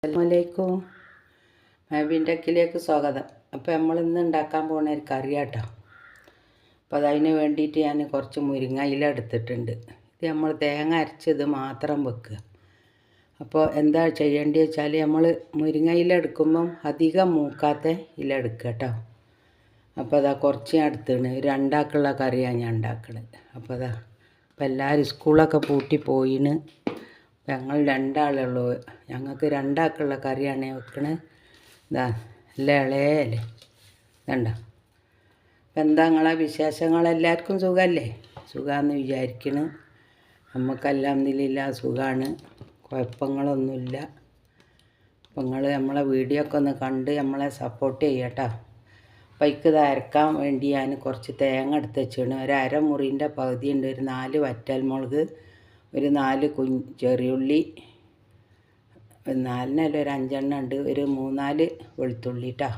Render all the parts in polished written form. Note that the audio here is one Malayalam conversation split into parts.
അസ്സലാമലൈക്കും. മൈബിൻടെക്കിലേക്ക് സ്വാഗതം. അപ്പോൾ നമ്മളിന്ന് ഉണ്ടാക്കാൻ പോകുന്ന ഒരു കറിയാട്ടോ. അപ്പോൾ അതിന് വേണ്ടിയിട്ട് ഞാൻ കുറച്ച് മുരിങ്ങ ഇല എടുത്തിട്ടുണ്ട്. ഇത് നമ്മൾ തേങ്ങ അരച്ചത് മാത്രം വെക്കുക. അപ്പോൾ എന്താ ചെയ്യേണ്ടത് വെച്ചാൽ നമ്മൾ മുരിങ്ങ ഇല എടുക്കുമ്പം അധികം മൂക്കാത്ത ഇല എടുക്കുക കേട്ടോ. അപ്പോൾ അതാ കുറച്ച് ഞാൻ എടുത്തിട്ട് രണ്ടാക്കുള്ള കറിയാണ് ഞാൻ ഉണ്ടാക്കുന്നത്. അപ്പോൾ അപ്പോൾ എല്ലാവരും സ്കൂളൊക്കെ പൂട്ടി പോയിന്. ഞങ്ങൾ രണ്ടാളുള്ളൂ. ഞങ്ങൾക്ക് രണ്ടാൾക്കുള്ള കറിയാണ് വെക്കണത്. ഇതാ നല്ല ഇളയല്ലേ ഇതുണ്ടോ. അപ്പം എന്താ നിങ്ങളെ വിശേഷങ്ങളെല്ലാവർക്കും സുഖമല്ലേ? സുഖമാണെന്ന് വിചാരിക്കണ്. നമുക്കെല്ലാം അൽഹംദുലില്ലാ സുഖമാണ്, കുഴപ്പങ്ങളൊന്നുമില്ല. അപ്പം നിങ്ങൾ നമ്മളെ വീഡിയോ ഒക്കെ ഒന്ന് കണ്ട് നമ്മളെ സപ്പോർട്ട് ചെയ്യട്ടോ. അപ്പം ഇത് അരക്കാൻ വേണ്ടി ഞാൻ കുറച്ച് തേങ്ങ എടുത്ത് വെച്ചാണ്. ഒരു അരമുറിൻ്റെ പകുതി ഉണ്ട്. ഒരു 4 വറ്റൽമുളക്, ഒരു 4 ചെറിയുള്ളി, 4 ഒരു 5 ഉണ്ട്, ഒരു 3-4 വെളുത്തുള്ളി കേട്ടോ.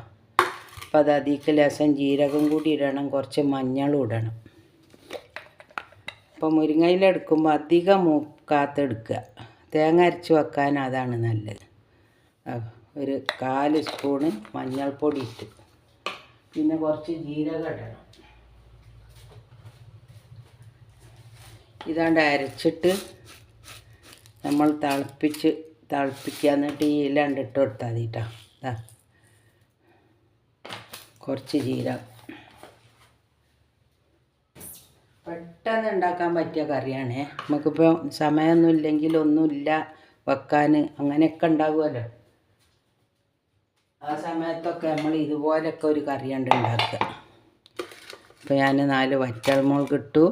അപ്പം അത് അതിലേക്ക് ലേശം ജീരകം കൂടി ഇടണം, കുറച്ച് മഞ്ഞളും ഇടണം. അപ്പോൾ മുരിങ്ങയില എടുക്കുമ്പോൾ അധികം മൂക്കാത്തെടുക്കുക. തേങ്ങ അരച്ച് വെക്കാൻ അതാണ് നല്ലത്. ഒരു 4 സ്പൂണ് മഞ്ഞൾപ്പൊടി ഇട്ട്, പിന്നെ കുറച്ച് ജീരകം ഇടണം. ഇതാണ്ട് അരച്ചിട്ട് നമ്മൾ തിളപ്പിക്കുക. എന്നിട്ട് ഈ ഇല ഇട്ട് കൊടുത്താൽ മതി കേട്ടോ. ഇതാ കുറച്ച് ജീരകം. പെട്ടെന്ന് ഉണ്ടാക്കാൻ പറ്റിയ കറിയാണേ. നമുക്കിപ്പോൾ സമയമൊന്നും ഇല്ലെങ്കിൽ ഒന്നുമില്ല വെക്കാൻ, അങ്ങനെയൊക്കെ ഉണ്ടാകുമല്ലോ. ആ സമയത്തൊക്കെ നമ്മൾ ഇതുപോലൊക്കെ ഒരു കറിയുണ്ട് ഉണ്ടാക്കുക. അപ്പോൾ ഞാൻ 4 വറ്റൽമുളക് ഇട്ടു,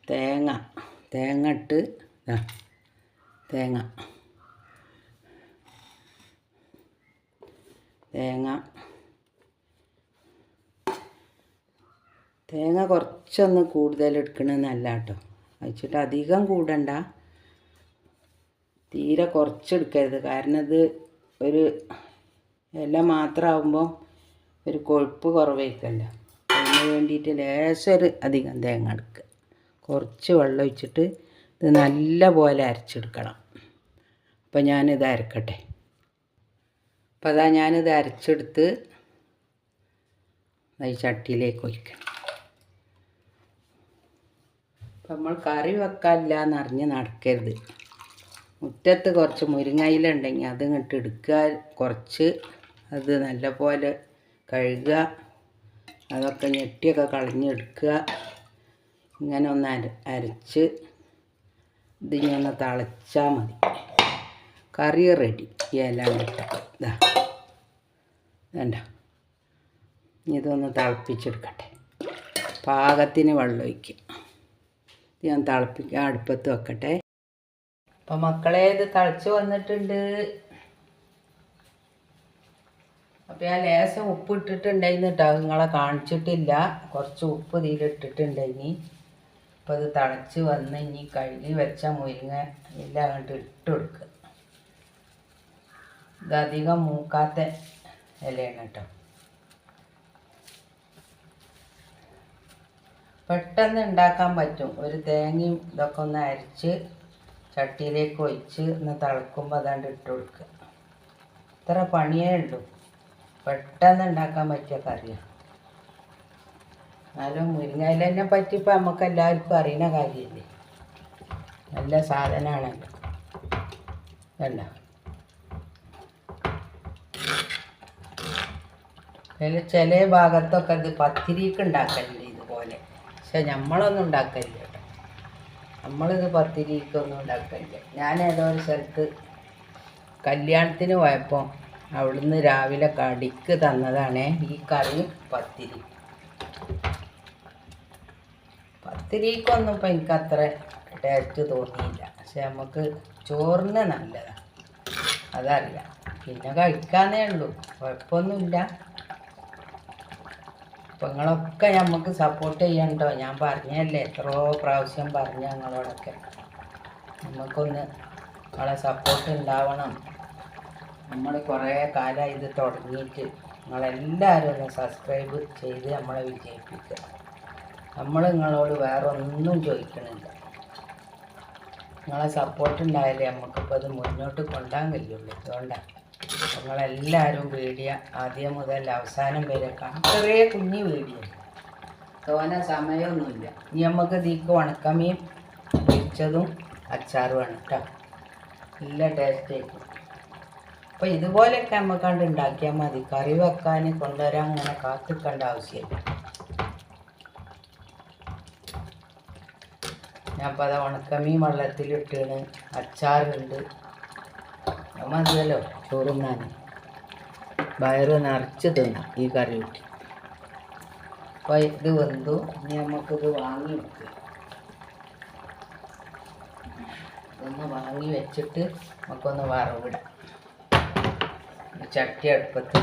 തേങ്ങ ഇട്ട്, തേങ്ങ കുറച്ചൊന്ന് കൂടുതൽ എടുക്കണമെന്നല്ല കേട്ടോ. വെച്ചിട്ട് അധികം കൂടണ്ട, തീരെ കുറച്ചെടുക്കരുത്. കാരണം ഇത് ഒരു ഇല മാത്രമാകുമ്പോൾ ഒരു കൊഴുപ്പ് കുറവായിരിക്കല്ലോ. അതിന് വേണ്ടിയിട്ട് ലേശം അധികം തേങ്ങ എടുക്കുക. കുറച്ച് വെള്ളം ഒഴിച്ചിട്ട് ഇത് നല്ല പോലെ അരച്ചെടുക്കണം. അപ്പോൾ ഞാനിത് അരക്കട്ടെ. അപ്പോൾ അതാ ഞാനിത് അരച്ചെടുത്ത് ഈ ചട്ടിയിലേക്ക് ഒഴിക്കണം. അപ്പം നമ്മൾ കറി വെക്കാനില്ല എന്നറിഞ്ഞ് നടക്കരുത്. മുറ്റത്ത് കുറച്ച് മുരിങ്ങയില ഉണ്ടെങ്കിൽ അത് ഇങ്ങോട്ട് എടുക്കുക, കുറച്ച് അത് നല്ല പോലെ കഴുകുക, അതൊക്കെ ഞെട്ടിയൊക്കെ കളഞ്ഞെടുക്കുക. ഇങ്ങനെ ഒന്ന് അരച്ച് ഇതിങ്ങനെ തിളച്ചാൽ മതി. കറി റെഡി. ഈ എല്ലാം ഇട്ടാൽ വേണ്ട. ഇതൊന്ന് തിളപ്പിച്ചെടുക്കട്ടെ. പാകത്തിന് വെള്ളം ഒഴിക്കുക. ഞാൻ തിളപ്പിക്കാൻ അടുപ്പത്ത് വെക്കട്ടെ. അപ്പം മക്കളെ ഇത് തിളച്ച് വന്നിട്ടുണ്ട്. അപ്പോൾ ഞാൻ ലേശം ഉപ്പ് ഇട്ടിട്ടുണ്ടായിരുന്നു കേട്ടോ. നിങ്ങളെ കാണിച്ചിട്ടില്ല. കുറച്ച് ഉപ്പ് ഇതിലിട്ടിട്ടുണ്ടായിനി. അപ്പോൾ അത് തിളച്ച് വന്ന് ഇനി കഴുകി വെച്ച മുരിങ്ങ എല്ലാം അങ്ങോട്ട് ഇട്ട് കൊടുക്കുക. ഇതധികം മൂക്കാത്ത ഇലയാണ് കേട്ടോ. പെട്ടെന്ന് ഉണ്ടാക്കാൻ പറ്റും. ഒരു തേങ്ങയും ഇതൊക്കെ ഒന്ന് അരച്ച് ചട്ടിയിലേക്ക് ഒഴിച്ച് ഒന്ന് തിളക്കുമ്പോൾ അതാണ്ട് ഇട്ട് കൊടുക്കുക. ഇത്ര പണിയേ ഉള്ളൂ. പെട്ടെന്ന് ഉണ്ടാക്കാൻ പറ്റിയ കറിയാണ്. എന്നാലും മുരിങ്ങയിലനെ പറ്റി ഇപ്പോൾ നമുക്ക് എല്ലാവർക്കും അറിയുന്ന കാര്യമല്ലേ. നല്ല സാധനമാണല്ലോ. അല്ല അതിൽ ചില ഭാഗത്തൊക്കെ ഇത് പത്തിരിക്ക് ഉണ്ടാക്കലുണ്ട് ഇതുപോലെ. പക്ഷെ നമ്മളൊന്നും ഉണ്ടാക്കലില്ല കേട്ടോ. നമ്മളിത് പത്തിരിക്കൊന്നും ഉണ്ടാക്കലില്ല. ഞാൻ ഏതോ ഒരു സ്ഥലത്ത് കല്യാണത്തിന് പോയപ്പോൾ അവിടുന്ന് രാവിലെ കടിക്ക് തന്നതാണേ ഈ കറി പത്തിരിക്കൊന്നും ഇപ്പം എനിക്കത്ര ടേസ്റ്റ് തോന്നിയില്ല. പക്ഷെ നമുക്ക് ചോറിന് നല്ലതാണ്, അതറിയാം. പിന്നെ കഴിക്കാന്നേ ഉള്ളൂ, കുഴപ്പമൊന്നുമില്ല. അപ്പം നിങ്ങളൊക്കെ നമുക്ക് സപ്പോർട്ട് ചെയ്യണ്ടോ. ഞാൻ പറഞ്ഞല്ലേ, എത്രയോ പ്രാവശ്യം പറഞ്ഞ നിങ്ങളോടൊക്കെ നമുക്കൊന്ന് നിങ്ങളെ സപ്പോർട്ട് ഉണ്ടാവണം. നമ്മൾ കുറേ കാലം ഇത് തുടങ്ങിയിട്ട് നിങ്ങളെല്ലാവരും ഒന്ന് സബ്സ്ക്രൈബ് ചെയ്ത് നമ്മളെ വിജയിപ്പിക്കുക. നമ്മൾ നിങ്ങളോട് വേറെ ഒന്നും ചോദിക്കണില്ല. നിങ്ങളെ സപ്പോർട്ട് ഉണ്ടായാലേ നമുക്കിപ്പോൾ അത് മുന്നോട്ട് കൊണ്ടുപോകാൻ കഴിയുള്ളൂ. അതുകൊണ്ടാണ് നിങ്ങളെല്ലാവരും വീഡിയോ ആദ്യം മുതൽ അവസാനം വരെ കാണും. ചെറിയ കുഞ്ഞു വീഡിയോ, തോനെ സമയമൊന്നുമില്ല. ഇനി നമുക്ക് ഇതിക്ക് ഉണക്കമീൻ പൊരിച്ചതും അച്ചാറുമാണ് കേട്ടോ. നല്ല ടേസ്റ്റ് ആയിരിക്കും. അപ്പോൾ ഇതുപോലെയൊക്കെ നമുക്ക് കണ്ട് ഉണ്ടാക്കിയാൽ മതി. കറി വെക്കാൻ കൊണ്ടുവരാൻ അങ്ങനെ കാത്തിക്കേണ്ട ആവശ്യമില്ല. ഞാനിപ്പോൾ അത് ഉണക്കമീൻ വെള്ളത്തിലിട്ടാണ്. അച്ചാറുണ്ട്. മതിയല്ലോ ചോറുന്നാൻ. വയറ് നിറച്ച് തിന്നാം ഈ കറി കൂട്ടി. അപ്പോൾ ഇത് വെന്തു. ഇനി നമുക്കിത് വാങ്ങി വെക്കുക. ഇതൊന്ന് വാങ്ങി വെച്ചിട്ട് നമുക്കൊന്ന് വറവിടാം. ചട്ടി അടുപ്പത്ത്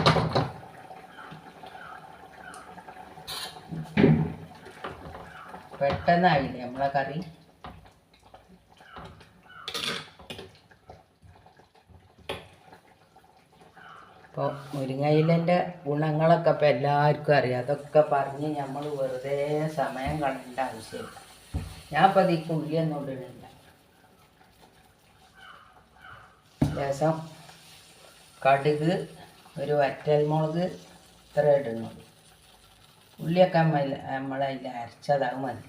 പെട്ടെന്നായില്ലേ നമ്മളെ കറി. ഇപ്പോൾ മുരിങ്ങയിലൻ്റെ ഗുണങ്ങളൊക്കെ ഇപ്പോൾ എല്ലാവർക്കും അറിയാം. അതൊക്കെ പറഞ്ഞ് നമ്മൾ വെറുതെ സമയം കളയേണ്ട ആവശ്യമില്ല. ഞാൻ ഇപ്പോൾ അതിക്ക് ഉള്ളിയൊന്നും ഇടുന്നില്ല. രസം, കടുക്, ഒരു വറ്റൽമുളക്, ഇത്ര ഇടുന്നുള്ളൂ. ഉള്ളിയൊക്കെ നമ്മളതിൽ അരച്ചതാവ് മതി.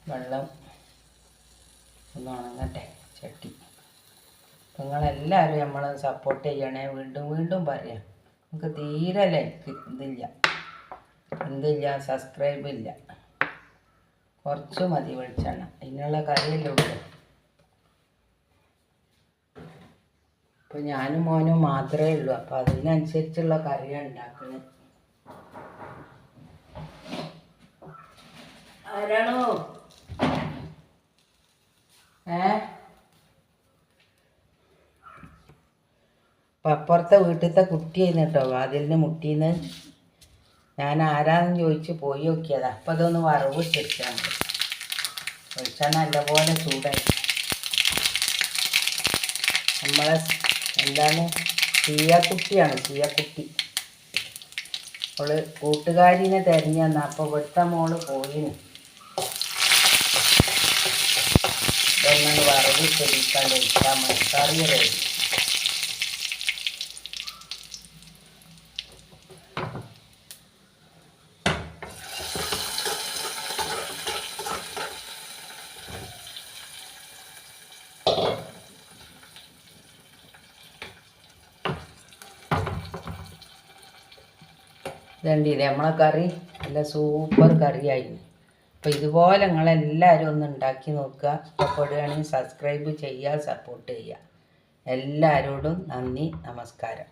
വെള്ളം ഒന്ന് ഉണങ്ങട്ടെ ചട്ടി. നിങ്ങളെല്ലാവരും നമ്മളെ സപ്പോർട്ട് ചെയ്യണേ. വീണ്ടും വീണ്ടും പറയാം. നമുക്ക് തീരെ ലൈക്ക് എന്തില്ല സബ്സ്ക്രൈബ് ഇല്ല. കുറച്ച് മതി വെളിച്ചെണ്ണ. അതിനുള്ള കറിയല്ലേ ഉള്ളൂ. ഇപ്പോൾ ഞാനും മോനും മാത്രമേ ഉള്ളൂ. അപ്പോൾ അതിനനുസരിച്ചുള്ള കറിയാണ് ഉണ്ടാക്കുന്നത്. ആരാണോ അപ്പം അപ്പുറത്തെ വീട്ടിലത്തെ കുട്ടിയായിരുന്നു കേട്ടോ വാതിലിന് മുട്ടീന്ന്. ഞാൻ ആരാന്ന് ചോദിച്ച് പോയി നോക്കിയതാ. അപ്പം അതൊന്ന് വറവിട്ടിട്ടാൽ മതി. വെളിച്ചെണ്ണ നല്ലപോലെ ചൂടായി. നമ്മളെ എന്താണ് ചീയക്കുട്ടിയാണ്. ചീയക്കുട്ടി അവള് കൂട്ടുകാരിനെ തിരഞ്ഞു തന്ന. അപ്പോൾ ഇവിടുത്തെ മോള് പോയിന്. ഇതൊന്നും വറവിട്ട് ഇരിക്കാണ്ട് ഇട്ടാൽ മതി. കറി റെഡി. ഇതുണ്ടില്ലേ നമ്മളെ കറി നല്ല സൂപ്പർ കറിയായിരുന്നു. അപ്പോൾ ഇതുപോലെ നിങ്ങളെല്ലാവരും ഒന്ന് ഉണ്ടാക്കി നോക്കുക. ഇഷ്ടപ്പെടുകയാണെങ്കിൽ സബ്സ്ക്രൈബ് ചെയ്യുക, സപ്പോർട്ട് ചെയ്യുക. എല്ലാവരോടും നന്ദി, നമസ്കാരം.